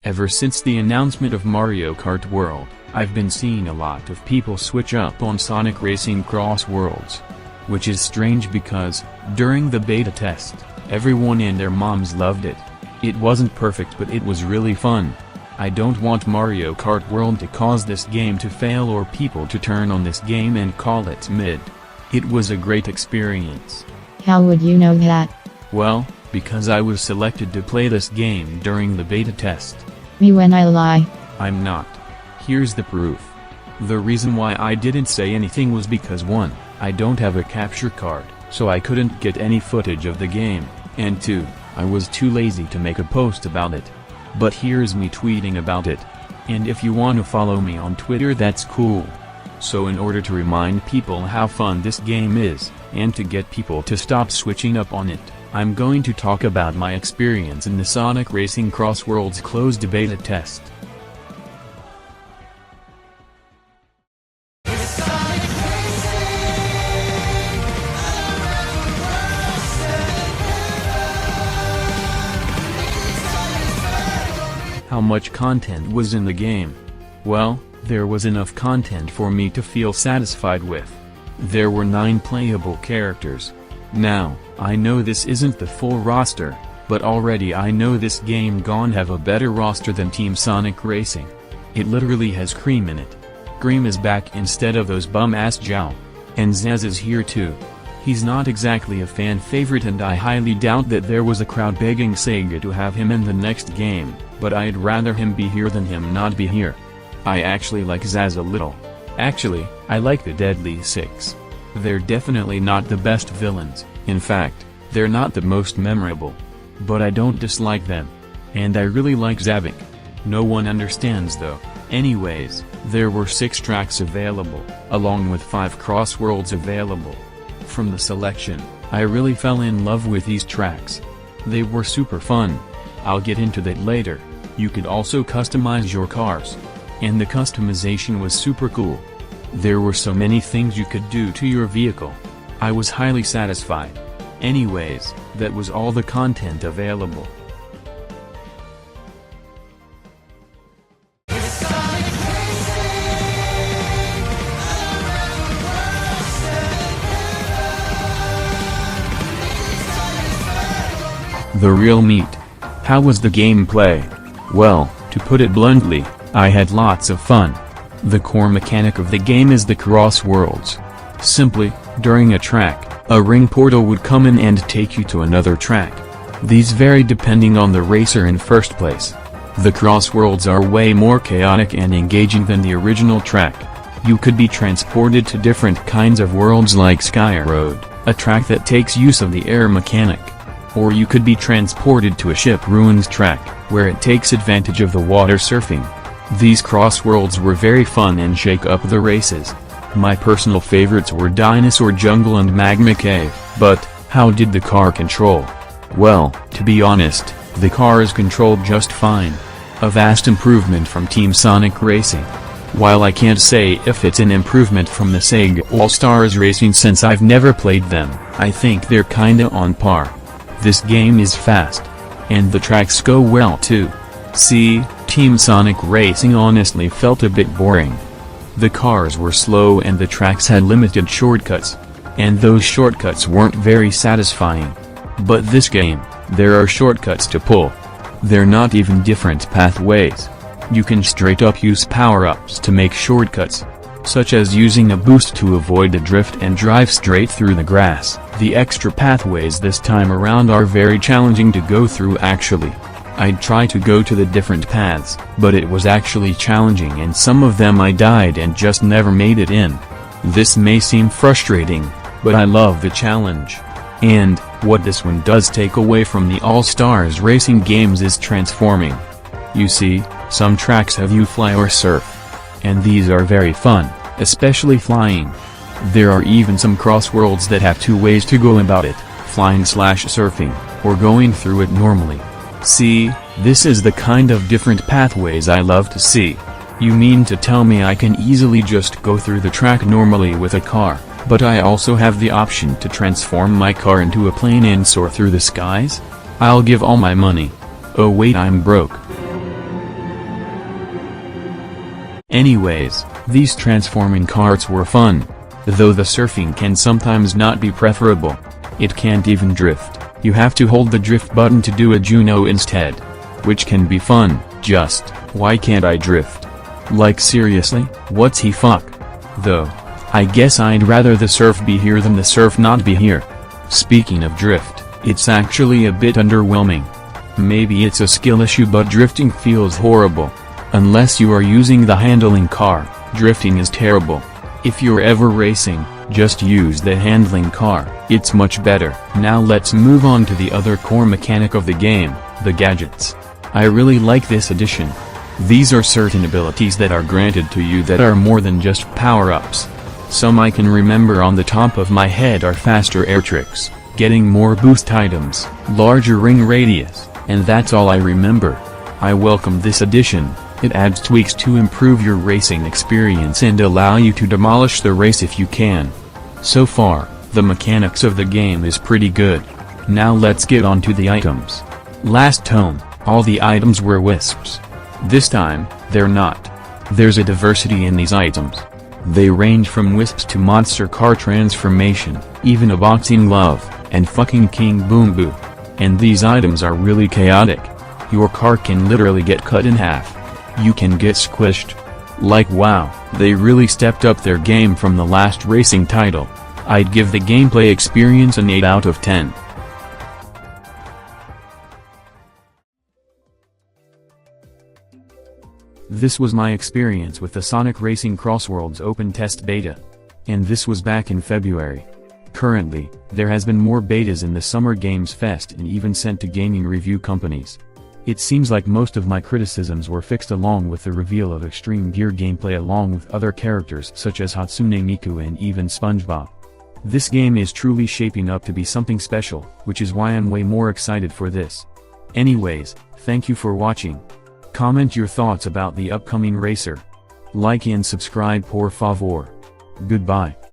Ever since the announcement of Mario Kart World, I've been seeing a lot of people switch up on Sonic Racing Crossworlds. Which is strange because, during the beta test, everyone and their moms loved it. It wasn't perfect, but it was really fun. I don't want Mario Kart World to cause this game to fail or people to turn on this game and call it mid. It was a great experience. How would you know that? Well, because I was selected to play this game during the beta test. Me when I lie. I'm not. Here's the proof. The reason why I didn't say anything was because 1, I don't have a capture card, so I couldn't get any footage of the game, and 2, I was too lazy to make a post about it. But here's me tweeting about it. And if you want to follow me on Twitter, that's cool. So in order to remind people how fun this game is, and to get people to stop switching up on it, I'm going to talk about my experience in the Sonic Racing Crossworlds closed beta test. How much content was in the game? Well, there was enough content for me to feel satisfied with. There were 9 playable characters. Now, I know this isn't the full roster, but already I know this game gon' have a better roster than Team Sonic Racing. It literally has Cream in it. Cream is back instead of those bum-ass Jow. And Zaz is here too. He's not exactly a fan favorite, and I highly doubt that there was a crowd begging Sega to have him in the next game, but I'd rather him be here than him not be here. I actually like Zaz a little. Actually, I like the Deadly Six. They're definitely not the best villains, in fact, they're not the most memorable. But I don't dislike them. And I really like Zavik. No one understands though. Anyways, there were 6 tracks available, along with 5 Crossworlds available. From the selection, I really fell in love with these tracks. They were super fun. I'll get into that later. You could also customize your cars. And the customization was super cool. There were so many things you could do to your vehicle. I was highly satisfied. Anyways, that was all the content available. The real meat. How was the gameplay? Well, to put it bluntly, I had lots of fun. The core mechanic of the game is the Crossworlds. Simply, during a track, a ring portal would come in and take you to another track. These vary depending on the racer in first place. The Crossworlds are way more chaotic and engaging than the original track. You could be transported to different kinds of worlds like Sky Road, a track that takes use of the air mechanic. Or you could be transported to a ship ruins track, where it takes advantage of the water surfing. These Crossworlds were very fun and shake up the races. My personal favorites were Dinosaur Jungle and Magma Cave, but, how did the car control? Well, to be honest, the car is controlled just fine. A vast improvement from Team Sonic Racing. While I can't say if it's an improvement from the Sega All-Stars Racing since I've never played them, I think they're kinda on par. This game is fast. And the tracks go well too. See, Team Sonic Racing honestly felt a bit boring. The cars were slow and the tracks had limited shortcuts. And those shortcuts weren't very satisfying. But this game, there are shortcuts to pull. They're not even different pathways. You can straight up use power-ups to make shortcuts. Such as using a boost to avoid a drift and drive straight through the grass. The extra pathways this time around are very challenging to go through actually. I'd try to go to the different paths, but it was actually challenging and some of them I died and just never made it in. This may seem frustrating, but I love the challenge. And, what this one does take away from the All-Stars Racing games is transforming. You see, some tracks have you fly or surf. And these are very fun, especially flying. There are even some Crossworlds that have 2 ways to go about it, flying/surfing, or going through it normally. See, this is the kind of different pathways I love to see. You mean to tell me I can easily just go through the track normally with a car, but I also have the option to transform my car into a plane and soar through the skies? I'll give all my money. Oh wait, I'm broke. Anyways, these transforming carts were fun. Though the surfing can sometimes not be preferable. It can't even drift, you have to hold the drift button to do a Juno instead. Which can be fun, just, why can't I drift? Like seriously, what's he fuck? Though, I guess I'd rather the surf be here than the surf not be here. Speaking of drift, it's actually a bit underwhelming. Maybe it's a skill issue, but drifting feels horrible. Unless you are using the handling car, drifting is terrible. If you're ever racing, just use the handling car, it's much better. Now let's move on to the other core mechanic of the game, the gadgets. I really like this addition. These are certain abilities that are granted to you that are more than just power-ups. Some I can remember on the top of my head are faster air tricks, getting more boost items, larger ring radius, and that's all I remember. I welcome this addition. It adds tweaks to improve your racing experience and allow you to demolish the race if you can. So far, the mechanics of the game is pretty good. Now let's get on to the items. Last tome, all the items were wisps. This time, they're not. There's a diversity in these items. They range from wisps to monster car transformation, even a boxing glove, and fucking King Boom Boo. And these items are really chaotic. Your car can literally get cut in half. You can get squished. Like wow, they really stepped up their game from the last racing title. I'd give the gameplay experience an 8 out of 10. This was my experience with the Sonic Racing Crossworlds Open Test Beta. And this was back in February. Currently, there has been more betas in the Summer Games Fest and even sent to gaming review companies. It seems like most of my criticisms were fixed along with the reveal of Extreme Gear gameplay along with other characters such as Hatsune Miku and even SpongeBob. This game is truly shaping up to be something special, which is why I'm way more excited for this. Anyways, thank you for watching. Comment your thoughts about the upcoming racer. Like and subscribe por favor. Goodbye.